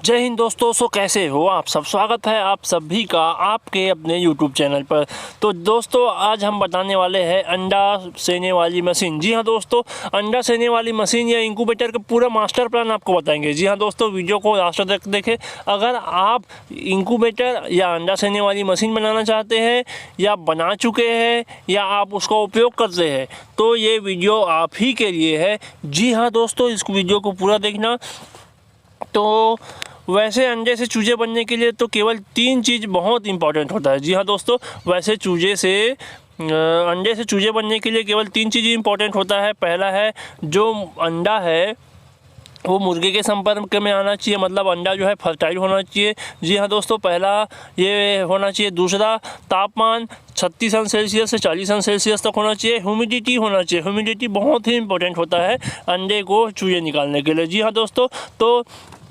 जय हिंद दोस्तों। कैसे हो आप सब? स्वागत है आप सभी का आपके अपने YouTube चैनल पर। तो दोस्तों आज हम बताने वाले हैं अंडा सेने वाली मशीन। जी हाँ दोस्तों, अंडा सेने वाली मशीन या इंक्यूबेटर का पूरा मास्टर प्लान आपको बताएंगे। जी हाँ दोस्तों, वीडियो को लास्ट तक देखें। अगर आप इंक्यूबेटर या अंडा सेने वाली मशीन बनाना चाहते हैं या बना चुके हैं या आप उसका उपयोग करते हैं तो ये वीडियो आप ही के लिए है। जी हाँ दोस्तों, इस वीडियो को पूरा देखना। तो वैसे अंडे से चूजे बनने के लिए तो केवल 3 चीज़ बहुत इंपॉर्टेंट होता है। जी हाँ दोस्तों, वैसे अंडे से चूजे बनने के लिए केवल 3 चीज़ इंपॉर्टेंट होता है। पहला है, जो अंडा है वो मुर्गे के संपर्क में आना चाहिए, मतलब अंडा जो है फर्टाइल होना चाहिए। जी हाँ दोस्तों, पहला ये होना चाहिए। दूसरा, तापमान 36 अंश सेल्सियस से 40 अंश सेल्सियस तक होना चाहिए। ह्यूमिडिटी होना चाहिए। ह्यूमिडिटी बहुत ही इंपॉर्टेंट होता है अंडे को चूजे निकालने के लिए। जी हाँ दोस्तों, तो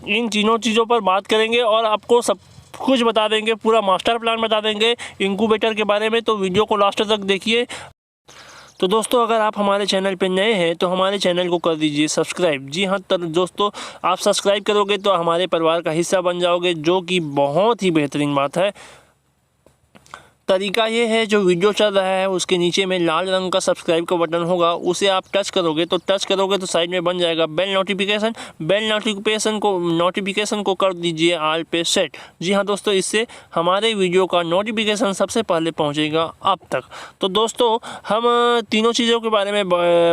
इन तीनों चीज़ों पर बात करेंगे और आपको सब कुछ बता देंगे, पूरा मास्टर प्लान बता देंगे इंक्यूबेटर के बारे में। तो वीडियो को लास्ट तक देखिए। तो दोस्तों अगर आप हमारे चैनल पर नए हैं तो हमारे चैनल को कर दीजिए सब्सक्राइब। जी हाँ दोस्तों, आप सब्सक्राइब करोगे तो हमारे परिवार का हिस्सा बन जाओगे, जो कि बहुत ही बेहतरीन बात है। तरीका ये है, जो वीडियो चल रहा है उसके नीचे में लाल रंग का सब्सक्राइब का बटन होगा, उसे आप टच करोगे तो साइड में बन जाएगा बेल नोटिफिकेशन को कर दीजिए ऑल पे सेट। जी हाँ दोस्तों, इससे हमारे वीडियो का नोटिफिकेशन सबसे पहले पहुंचेगा आप तक। तो दोस्तों हम तीनों चीज़ों के बारे में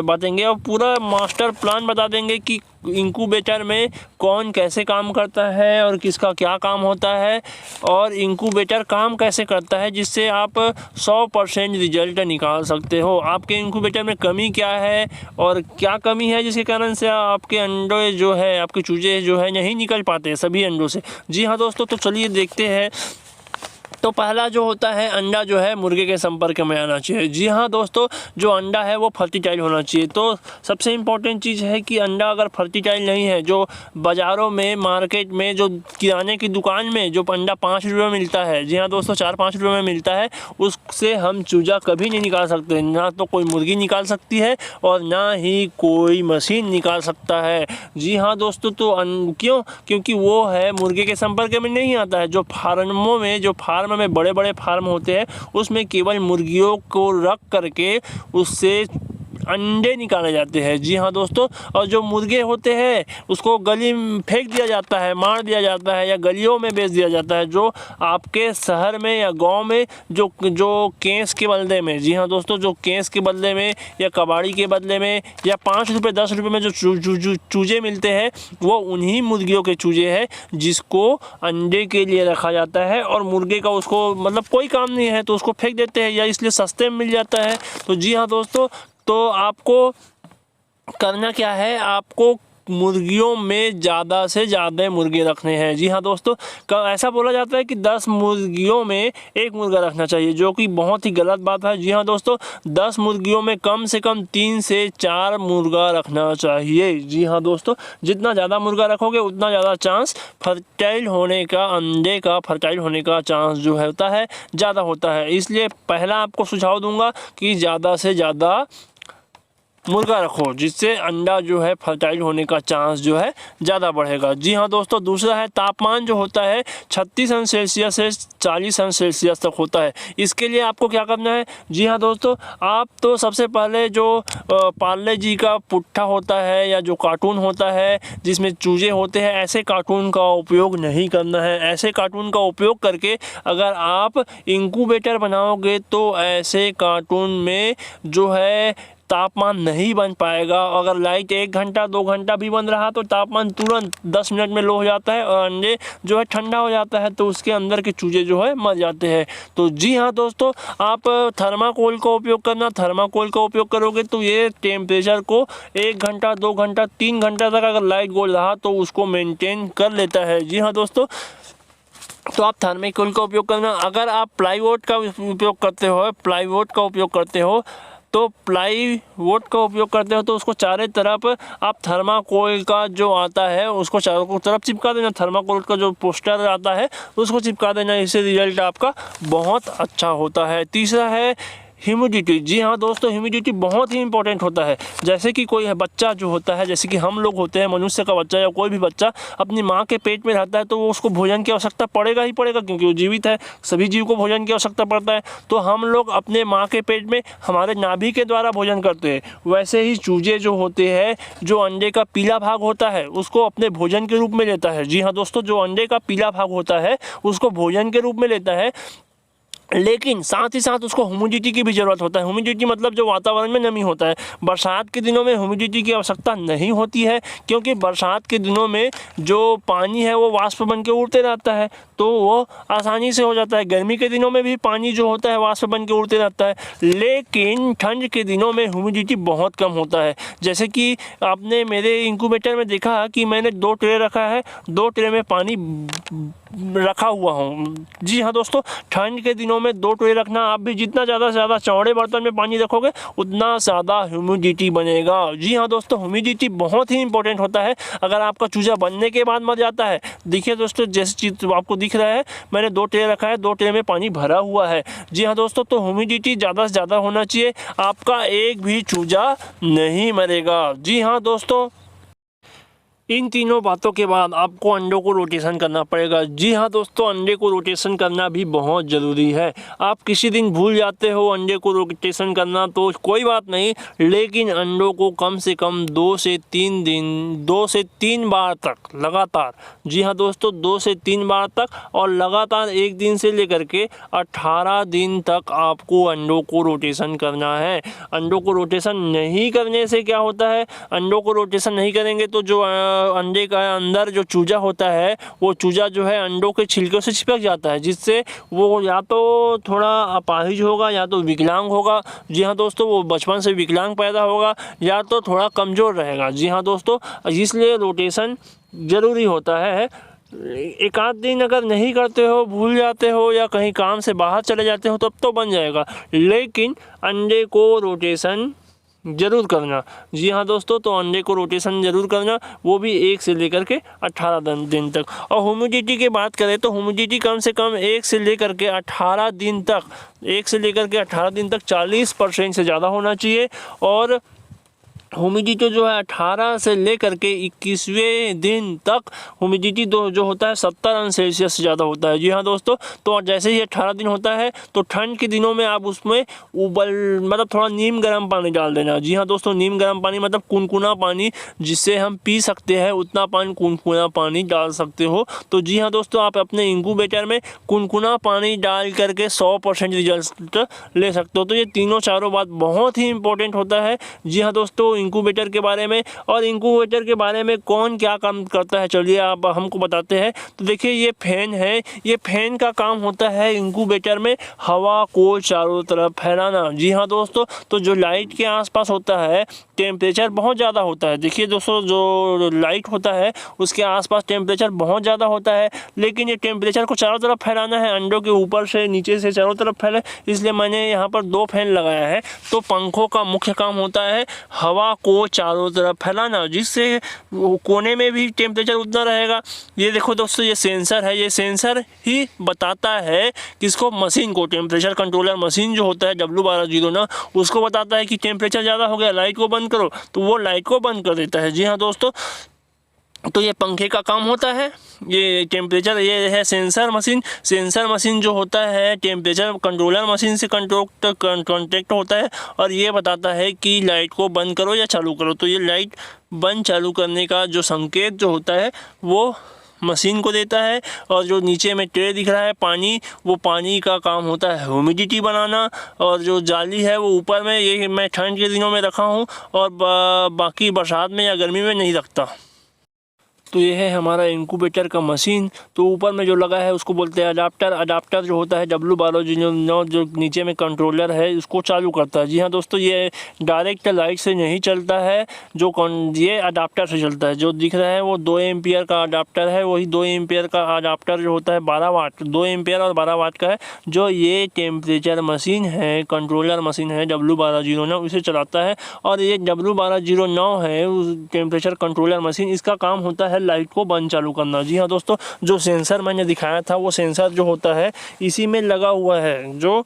बातेंगे और पूरा मास्टर प्लान बता देंगे कि इंक्यूबेटर में कौन कैसे काम करता है और किसका क्या काम होता है, और इंक्यूबेटर काम कैसे करता है जिससे आप 100% रिजल्ट निकाल सकते हो। आपके इंक्यूबेटर में कमी क्या है और क्या कमी है जिसके कारण से आपके अंडे जो है, आपके चूजे जो है नहीं निकल पाते सभी अंडों से। जी हाँ दोस्तों, तो चलिए देखते हैं। तो पहला जो होता है, अंडा जो है मुर्गे के संपर्क में आना चाहिए। जी हाँ दोस्तों, जो अंडा है वो फर्टिटाइल होना चाहिए। तो सबसे इम्पोर्टेंट चीज़ है कि अंडा अगर फर्टिटाइल नहीं है, जो बाज़ारों में, मार्केट में, जो किराने की दुकान में जो अंडा 5 रुपये में मिलता है, जी हाँ दोस्तों 4-5 रुपये में मिलता है, उससे हम चूजा कभी नहीं निकाल सकते। ना तो कोई मुर्गी निकाल सकती है और ना ही कोई मशीन निकाल सकता है। जी हाँ दोस्तों, तो क्योंकि वो है मुर्गे के संपर्क में नहीं आता है। जो फार्मों में, जो फार्म में बड़े बड़े फार्म होते हैं उसमें केवल मुर्गियों को रख करके उससे अंडे निकाले जाते हैं। जी हाँ दोस्तों, और जो मुर्गे होते हैं उसको गली में फेंक दिया जाता है, मार दिया जाता है या गलियों में बेच दिया जाता है। जो आपके शहर में या गांव में जो केस के बदले में, जी हाँ दोस्तों, जो केस के बदले में या कबाड़ी के बदले में या 5 रुपये 10 रुपये में जो चूजे मिलते हैं वो उन्हीं मुर्गियों के चूजे हैं जिसको अंडे के लिए रखा जाता है, और मुर्गे का उसको मतलब कोई काम नहीं है तो उसको फेंक देते हैं, या इसलिए सस्ते में मिल जाता है। तो जी हाँ दोस्तों, तो आपको करना क्या है, आपको मुर्गियों में ज़्यादा से ज़्यादा मुर्गे रखने हैं। जी हाँ दोस्तों, ऐसा बोला जाता है कि 10 मुर्गियों में 1 मुर्गा रखना चाहिए, जो कि बहुत ही गलत बात है। जी हाँ दोस्तों, 10 मुर्गियों में कम से कम 3 से 4 मुर्गा रखना चाहिए। जी हाँ दोस्तों, जितना ज़्यादा मुर्गा रखोगे उतना ज़्यादा चांस फर्टाइल होने का, अंडे का फर्टाइल होने का चांस जो होता है ज़्यादा होता है। इसलिए पहला आपको सुझाव दूंगा कि ज़्यादा से ज़्यादा मुर्गा रखो, जिससे अंडा जो है फर्टाइल होने का चांस जो है ज़्यादा बढ़ेगा। जी हाँ दोस्तों, दूसरा है तापमान जो होता है 36 अंश सेल्सियस से 40 अंश सेल्सियस तक होता है। इसके लिए आपको क्या करना है? जी हाँ दोस्तों, आप तो सबसे पहले जो पार्ले जी का पुट्ठा होता है या जो कार्टून होता है जिसमें चूजे होते हैं, ऐसे कार्टून का उपयोग नहीं करना है। ऐसे कार्टून का उपयोग करके अगर आप इंक्यूबेटर बनाओगे तो ऐसे कार्टून में जो है तापमान नहीं बन पाएगा। अगर लाइट 1 घंटा 2 घंटा भी बन रहा तो तापमान तुरंत 10 मिनट में लो हो जाता है और अंडे जो है ठंडा हो जाता है, तो उसके अंदर के चूजे जो है मर जाते हैं। तो जी हाँ दोस्तों, आप थर्माकोल का उपयोग करना। थर्माकोल का उपयोग करोगे तो ये टेम्परेचर को 1 घंटा 2 घंटा 3 घंटा तक अगर लाइट गोल रहा तो उसको मेंटेन कर लेता है। जी हाँ दोस्तों, तो आप थर्माकोल का उपयोग करना। अगर आप प्लाईवुड का उपयोग करते हो तो प्लाईवुड का उपयोग करते हो तो उसको चारों तरफ आप थर्माकोल का जो आता है उसको चारों तरफ चिपका देना। थर्माकोल का जो पोस्टर आता है उसको चिपका देना, इससे रिजल्ट आपका बहुत अच्छा होता है। तीसरा है ह्यूमिडिटी। जी हाँ दोस्तों, ह्यूमिडिटी बहुत ही इंपॉर्टेंट होता है। जैसे कि कोई बच्चा जो होता है, जैसे कि हम लोग होते हैं, मनुष्य का बच्चा या कोई भी बच्चा अपनी माँ के पेट में रहता है तो वो उसको भोजन की आवश्यकता पड़ेगा ही पड़ेगा, क्योंकि वो जीवित है, सभी जीव को भोजन की आवश्यकता पड़ता है। तो हम लोग अपने माँ के पेट में हमारे नाभि के द्वारा भोजन करते हैं। वैसे ही चूजे जो होते हैं, जो अंडे का पीला भाग होता है उसको अपने भोजन के रूप में लेता है। जी हाँ दोस्तों, जो अंडे का पीला भाग होता है उसको भोजन के रूप में लेता है, लेकिन साथ ही साथ उसको ह्यूमिडिटी की भी ज़रूरत होता है। ह्यूमिडिटी मतलब जो वातावरण में नमी होता है। बरसात के दिनों में ह्यूमिडिटी की आवश्यकता नहीं होती है, क्योंकि बरसात के दिनों में जो पानी है वो वाष्प बन के उड़ते रहता है, तो वो आसानी से हो जाता है। गर्मी के दिनों में भी पानी जो होता है वाष्प बन के उड़ते रहता है, लेकिन ठंड के दिनों में ह्यूमिडिटी बहुत कम होता है। जैसे कि आपने मेरे इंक्यूबेटर में देखा कि मैंने 2 ट्रे रखा है, 2 ट्रे में पानी रखा हुआ हूँ। जी हाँ दोस्तों, ठंड के दिनों में 2 ट्रे रखना। आप भी जितना ज़्यादा से ज़्यादा चौड़े बर्तन में पानी रखोगे उतना ज़्यादा ह्यूमिडिटी बनेगा। जी हाँ दोस्तों, ह्यूमिडिटी बहुत ही इंपॉर्टेंट होता है। अगर आपका चूजा बनने के बाद मर जाता है, देखिए दोस्तों जैसे चीज़ आपको दिख रहा है, मैंने 2 ट्रे रखा है, 2 ट्रे में पानी भरा हुआ है। जी हाँ दोस्तों, तो ह्यूमिडिटी ज़्यादा से ज़्यादा होना चाहिए, आपका एक भी चूजा नहीं मरेगा। जी हाँ दोस्तों, इन तीनों बातों के बाद आपको अंडों को रोटेशन करना पड़ेगा। जी हाँ दोस्तों, अंडे को रोटेशन करना भी बहुत ज़रूरी है। आप किसी दिन भूल जाते हो अंडे को रोटेशन करना तो कोई बात नहीं, लेकिन अंडों को कम से कम 2 से 3 बार तक लगातार, जी हाँ दोस्तों 2 से 3 बार तक, और लगातार 1 दिन से लेकर के 18 दिन तक आपको अंडों को रोटेशन करना है। अंडों को रोटेशन नहीं करने से क्या होता है, अंडों को रोटेशन नहीं करेंगे तो जो अंडे का अंदर जो चूजा होता है, वो चूजा जो है अंडों के छिलकों से चिपक जाता है, जिससे वो या तो थोड़ा अपाहिज होगा या तो विकलांग होगा। जी हाँ दोस्तों, वो बचपन से विकलांग पैदा होगा या तो थोड़ा कमज़ोर रहेगा। जी हाँ दोस्तों, इसलिए रोटेशन ज़रूरी होता है। एक आध दिन अगर नहीं करते हो, भूल जाते हो या कहीं काम से बाहर चले जाते हो तब तो बन जाएगा, लेकिन अंडे को रोटेशन ज़रूर करना। जी हाँ दोस्तों, तो अंडे को रोटेशन ज़रूर करना, वो भी 1 से लेकर के 18 दिन तक। और ह्यूमिडिटी की बात करें तो ह्यूमिडिटी कम से कम 1 से लेकर के 18 दिन तक, 1 से लेकर के 18 दिन तक 40% से ज़्यादा होना चाहिए। और ह्यूमिडिटी जो है 18 से लेकर के 21वें दिन तक ह्यूमिडिटी जो होता है 70 अंश सेल्सियस से ज़्यादा होता है। जी हाँ दोस्तों, तो जैसे ही 18 दिन होता है तो ठंड के दिनों में आप उसमें मतलब थोड़ा नीम गर्म पानी डाल देना। जी हाँ दोस्तों, नीम गर्म पानी मतलब कुनकुना पानी, जिससे हम पी सकते हैं उतना पानी, कुनकुना पानी डाल सकते हो। तो जी हाँ दोस्तों, आप अपने इंक्यूबेटर में कुनकुना पानी डाल करके 100% रिजल्ट ले सकते हो। तो ये तीनों चारों बात बहुत ही इंपॉर्टेंट होता है। जी हाँ दोस्तों, इंक्यूबेटर के बारे में, और इंक्यूबेटर के बारे में कौन क्या काम करता है चलिए आप हमको बताते हैं। तो देखिए ये फैन है, ये फैन का काम होता है इंक्यूबेटर में हवा को चारों तरफ फैलाना। जी हाँ दोस्तों, तो जो लाइट के आसपास होता है टेम्परेचर बहुत ज़्यादा होता है। देखिए दोस्तों, जो लाइट होता है उसके आसपास टेम्परेचर बहुत ज़्यादा होता है, लेकिन ये टेम्परेचर को चारों तरफ फैलाना है, अंडों के ऊपर से नीचे से चारों तरफ फैले, इसलिए मैंने यहाँ पर 2 फैन लगाया है। तो पंखों का मुख्य काम होता है हवा को चारों तरफ फैलाना, जिससे कोने में भी टेम्परेचर उतना रहेगा। ये देखो दोस्तों, ये सेंसर है, ये सेंसर ही बताता है किसको, मशीन को, टेम्परेचर कंट्रोलर मशीन जो होता है W1209, उसको बताता है कि टेम्परेचर ज़्यादा हो गया, लाइट को बंद करो, तो वो लाइट को बंद कर देता है। जी हाँ दोस्तों, तो ये पंखे का काम होता है, ये टेम्परेचर, ये है सेंसर मशीन। सेंसर मशीन जो होता है टेम्परेचर कंट्रोलर मशीन से कॉन्टेक्ट होता है, और ये बताता है कि लाइट को बंद करो या चालू करो। तो ये लाइट बंद चालू करने का जो संकेत जो होता है वो मशीन को देता है। और जो नीचे में ट्रे दिख रहा है पानी, वो पानी का काम होता है ह्यूमिडिटी बनाना। और जो जाली है वो ऊपर में, ये मैं ठंड के दिनों में रखा हूँ, और बाकी बरसात में या गर्मी में नहीं रखता। तो ये है हमारा इंक्यूबेटर का मशीन। तो ऊपर में जो लगा है उसको बोलते हैं अडाप्टर। अडाप्टर जो होता है W1209, जो नीचे में कंट्रोलर है, उसको चालू करता है। जी हाँ दोस्तों, ये डायरेक्ट लाइट से नहीं चलता है, ये अडाप्टर से चलता है। जो दिख रहा है वो 2 एम्पियर का अडाप्टर है, वही 2 एम्पियर का अडाप्टर जो होता है 12 वाट, 2 एम्पियर और 12 वाट का है, जो ये टेम्परेचर मशीन है, कंट्रोलर मशीन है W1209, उसे चलाता है। और ये W1209 है उस टेम्परेचर कंट्रोलर मशीन, इसका काम होता है लाइट को बंद चालू करना। जी हाँ दोस्तों, जो सेंसर मैंने दिखाया था वो सेंसर जो होता है इसी में लगा हुआ है, जो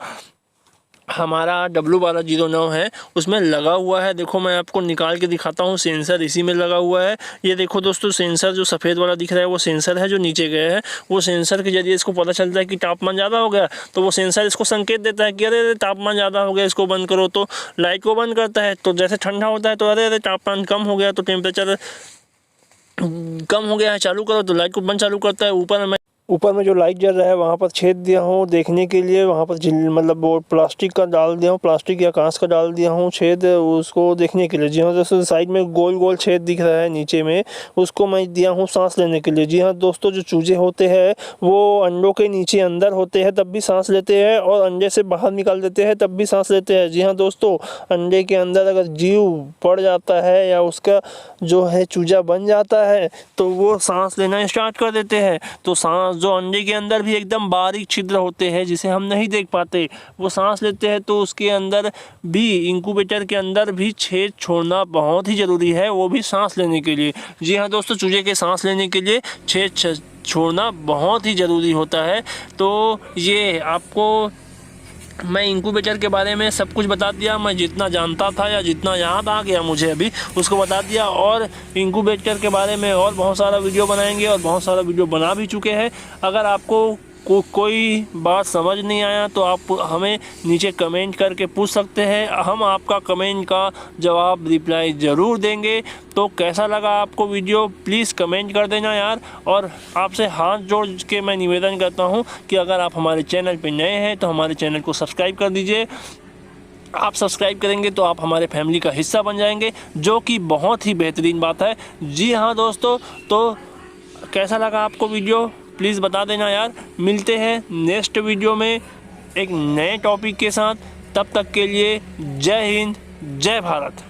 हमारा W1209 है उसमें लगा हुआ है। देखो मैं आपको निकाल के दिखाता हूँ, सेंसर इसी में लगा हुआ है। ये देखो दोस्तों, सेंसर जो सफ़ेद वाला दिख रहा है वो सेंसर है जो नीचे गया है। वो सेंसर के जरिए इसको पता चलता है कि तापमान ज़्यादा हो गया, तो वो सेंसर इसको संकेत देता है कि अरे तापमान ज़्यादा हो गया, इसको बंद करो। तो लाइट को बंद करता है, तो जैसे ठंडा होता है तो अरे तापमान कम हो गया, तो टेम्परेचर कम हो गया है, चालू करो, तो लाइट को बंद चालू करता है। ऊपर में जो लाइट जल रहा है वहाँ पर छेद दिया हूँ देखने के लिए। वहाँ पर मतलब वो प्लास्टिक का डाल दिया हूँ, प्लास्टिक या कांच का डाल दिया हूँ छेद, उसको देखने के लिए। जी हाँ दोस्तों, साइड में गोल गोल छेद दिख रहा है नीचे में, उसको मैं दिया हूँ सांस लेने के लिए। जी हाँ दोस्तों, जो चूजे होते हैं वो अंडों के नीचे अंदर होते हैं तब भी सांस लेते हैं, और अंडे से बाहर निकाल देते हैं तब भी सांस लेते हैं। जी हाँ दोस्तों, अंडे के अंदर अगर जीव पड़ जाता है या उसका जो है चूजा बन जाता है तो वो सांस लेना स्टार्ट कर देते हैं। तो सांस जो अंडे के अंदर भी एकदम बारीक छिद्र होते हैं जिसे हम नहीं देख पाते, वो सांस लेते हैं, तो उसके अंदर भी इंक्यूबेटर के अंदर भी छेद छोड़ना बहुत ही ज़रूरी है, वो भी सांस लेने के लिए। जी हाँ दोस्तों, चूजे के सांस लेने के लिए छेद छोड़ना बहुत ही ज़रूरी होता है। तो ये आपको मैं इंक्यूबेटर के बारे में सब कुछ बता दिया, मैं जितना जानता था या जितना याद आ गया मुझे अभी उसको बता दिया। और इंक्यूबेटर के बारे में और बहुत सारा वीडियो बनाएंगे और बहुत सारा वीडियो बना भी चुके हैं। अगर आपको कोई बात समझ नहीं आया तो आप हमें नीचे कमेंट करके पूछ सकते हैं, हम आपका कमेंट का जवाब रिप्लाई ज़रूर देंगे। तो कैसा लगा आपको वीडियो प्लीज़ कमेंट कर देना यार। और आपसे हाथ जोड़ के मैं निवेदन करता हूं कि अगर आप हमारे चैनल पे नए हैं तो हमारे चैनल को सब्सक्राइब कर दीजिए। आप सब्सक्राइब करेंगे तो आप हमारे फैमिली का हिस्सा बन जाएंगे, जो कि बहुत ही बेहतरीन बात है। जी हाँ दोस्तों, तो कैसा लगा आपको वीडियो प्लीज़ बता देना यार। मिलते हैं नेक्स्ट वीडियो में एक नए टॉपिक के साथ, तब तक के लिए जय हिंद, जय भारत।